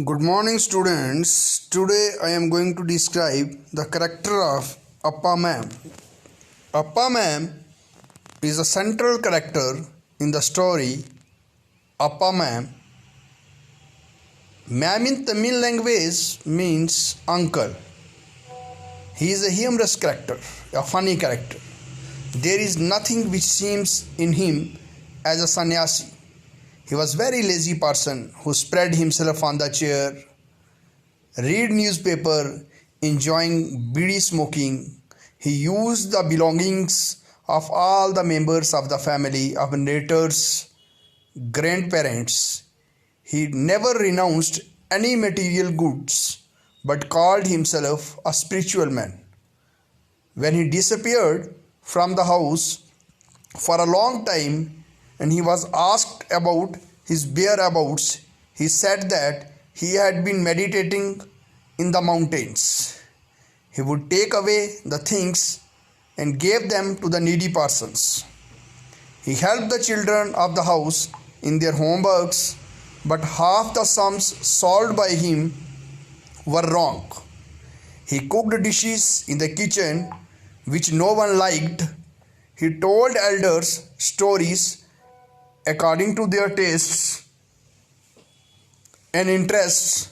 Good morning, students. Today I am going to describe the character of Appa Ma'am. Appa Ma'am is a central character in the story Appa Ma'am. Ma'am in Tamil language means uncle. He is a humorous character, a funny character. There is nothing which seems in him as a sannyasi. He was very lazy person who spread himself on the chair, read newspaper, enjoying bidi smoking. He used the belongings of all the members of the family, of narrators, grandparents. He never renounced any material goods, but called himself a spiritual man. When he disappeared from the house for a long time, and he was asked about his whereabouts, he said that he had been meditating in the mountains. He would take away the things and gave them to the needy persons. He helped the children of the house in their homeworks, but half the sums solved by him were wrong. He cooked dishes in the kitchen which no one liked. He told elders stories according to their tastes and interests.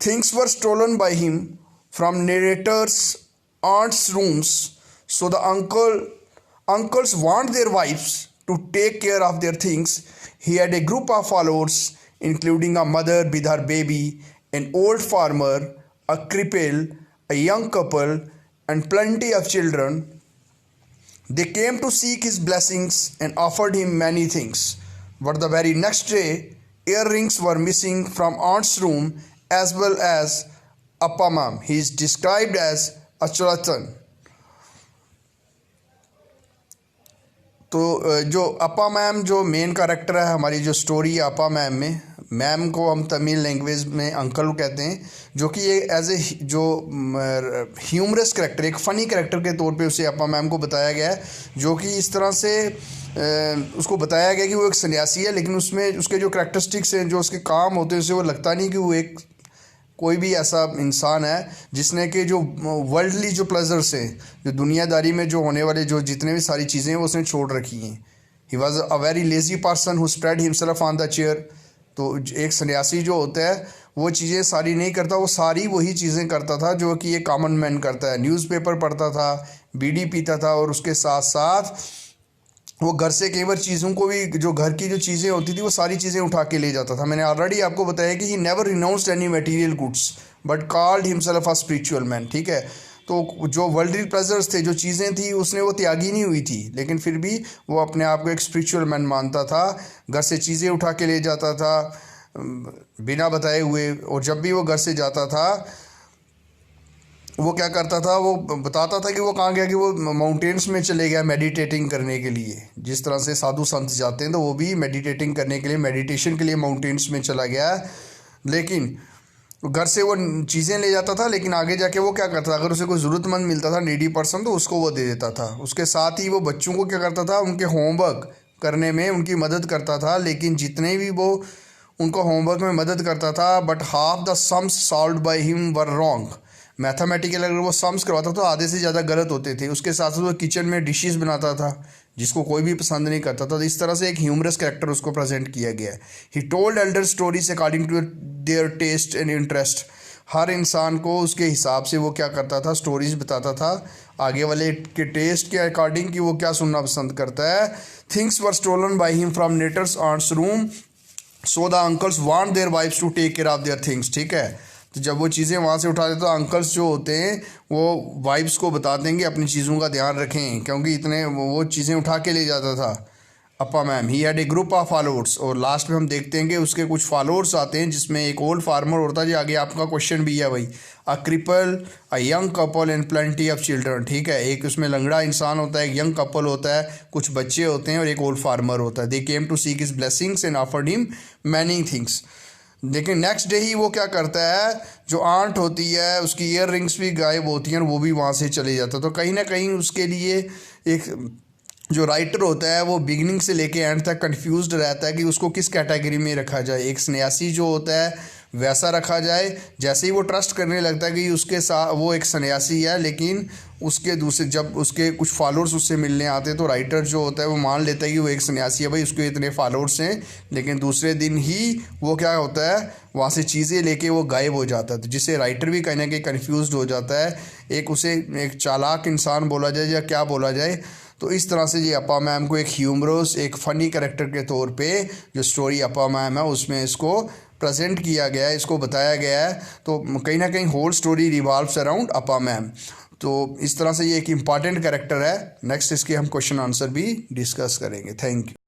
Things were stolen by him from narrators' aunts' rooms, so the uncles want their wives to take care of their things. He had a group of followers, including a mother with her baby, an old farmer, a cripple, a young couple, and plenty of children. They came to seek his blessings and offered him many things. But the very next day, earrings were missing from aunt's room as well as Appa Ma'am. He is described as a charlatan. तो जो अप्पा ma'am जो main character है हमारी जो story है अप्पा ma'am में, ma'am को हम तमिल लैंग्वेज में अंकल कहते हैं, जो कि ये एज ए जो ह्यूमरस कैरेक्टर, एक फ़नी कैरेक्टर के तौर पे उसे अप्पा मैम को बताया गया है, जो कि इस तरह से उसको बताया गया कि वो एक सन्यासी है, लेकिन उसमें उसके जो कैरेक्टरिस्टिक्स हैं, जो उसके काम होते हैं, उससे वो लगता नहीं कि वो एक कोई भी ऐसा इंसान है जिसने कि जो वर्ल्डली जो प्लेजर्स हैं, जो दुनियादारी में जो होने वाले जो जितने भी सारी चीज़ें हैं वो उसने छोड़ रखी हैं. He was a very lazy person who spread himself on the chair. तो एक सन्यासी जो होता है वो चीज़ें सारी नहीं करता, वो सारी वही चीज़ें करता था जो कि एक कॉमन मैन करता है. न्यूज़पेपर पढ़ता था, बीड़ी पीता था, और उसके साथ साथ वो घर से कई बार चीज़ों को भी, जो घर की जो चीज़ें होती थी वो सारी चीज़ें उठा के ले जाता था. मैंने ऑलरेडी आपको बताया कि he never renounced any material goods but called himself a spiritual man. ठीक है, तो जो वर्ल्डली प्लेजर्स थे, जो चीज़ें थी, उसने वो त्यागी नहीं हुई थी, लेकिन फिर भी वो अपने आप को एक स्पिरिचुअल मैन मानता था. घर से चीज़ें उठा के ले जाता था बिना बताए हुए, और जब भी वो घर से जाता था वो क्या करता था, वो बताता था कि वो कहाँ गया, कि वो माउंटेन्स में चले गया मेडिटेटिंग करने के लिए. जिस तरह से साधु संत जाते हैं तो वो भी मेडिटेटिंग करने के लिए, मेडिटेशन के लिए माउंटेन्स में चला गया. लेकिन घर से वो चीज़ें ले जाता था, लेकिन आगे जाके वो क्या करता था, अगर उसे कोई ज़रूरतमंद मिलता था, नीडी पर्सन, तो उसको वो दे देता था. उसके साथ ही वो बच्चों को क्या करता था, उनके होमवर्क करने में उनकी मदद करता था. लेकिन जितने भी वो उनको होमवर्क में मदद करता था, but half the sums solved by him were wrong. Mathematical अगर वो सम्स करवाता तो आधे से ज़्यादा गलत होते थे. उसके साथ साथ वो किचन में डिशेस बनाता था जिसको कोई भी पसंद नहीं करता था. तो इस तरह से एक ह्यूमरस कैरेक्टर उसको प्रेजेंट किया गया है. He told elder stories according to their taste and interest. हर इंसान को उसके हिसाब से वो क्या करता था, स्टोरीज बताता था आगे वाले के टेस्ट के अकॉर्डिंग कि वो क्या सुनना पसंद करता है. Things were stolen by him from नेटर्स aunt's room, so the uncles want their wives to take care of their things. ठीक है, तो जब वो चीज़ें वहाँ से उठा देते तो अंकल्स जो होते हैं वो वाइफ्स को बता देंगे अपनी चीज़ों का ध्यान रखें, क्योंकि इतने वो चीज़ें उठा के ले जाता था Appa ma'am. He had a group of followers. और लास्ट में हम देखते हैं कि उसके कुछ फॉलोअर्स आते हैं, जिसमें एक ओल्ड फार्मर होता है, जो आगे आपका क्वेश्चन भी है भाई, a cripple, a young couple and plenty of children. ठीक है, एक उसमें लंगड़ा इंसान होता है, एक यंग कपल होता है, कुछ बच्चे होते हैं, और एक ओल्ड फार्मर होता है. They came to seek his blessings and offered him many things. लेकिन नेक्स्ट डे ही वो क्या करता है, जो आंट होती है उसकी ईयर रिंग्स भी गायब होती हैं और वो भी वहाँ से चले जाता है। तो कहीं ना कहीं उसके लिए एक जो राइटर होता है वो बिगिनिंग से लेके एंड तक कंफ्यूज्ड रहता है कि उसको किस कैटेगरी में रखा जाए। एक सन्यासी जो होता है वैसा रखा जाए, जैसे ही वो ट्रस्ट करने लगता है कि उसके साथ वो एक सन्यासी है, लेकिन उसके दूसरे जब उसके कुछ फॉलोअर्स उससे मिलने आते हैं तो राइटर जो होता है वो मान लेता है कि वो एक सन्यासी है, भाई उसके इतने फॉलोअर्स हैं, लेकिन दूसरे दिन ही वो क्या होता है वहाँ से चीज़ें लेके वो गायब हो जाता है। तो जिससे राइटर भी कहीं ना कहीं कन्फ्यूज़ हो जाता है, एक उसे एक चालाक इंसान बोला जाए या क्या बोला जाए। तो इस तरह से ये अपा मैम को एक ह्यूमरस एक फ़नी कैरेक्टर के तौर पे जो स्टोरी अपा मैम है उसमें इसको प्रेजेंट किया गया है, इसको बताया गया है। तो कहीं ना कहीं होल स्टोरी रिवॉल्व्स अराउंड अपा मैम। तो इस तरह से ये एक इम्पॉर्टेंट कैरेक्टर है। नेक्स्ट इसके हम क्वेश्चन आंसर भी डिस्कस करेंगे। Thank you.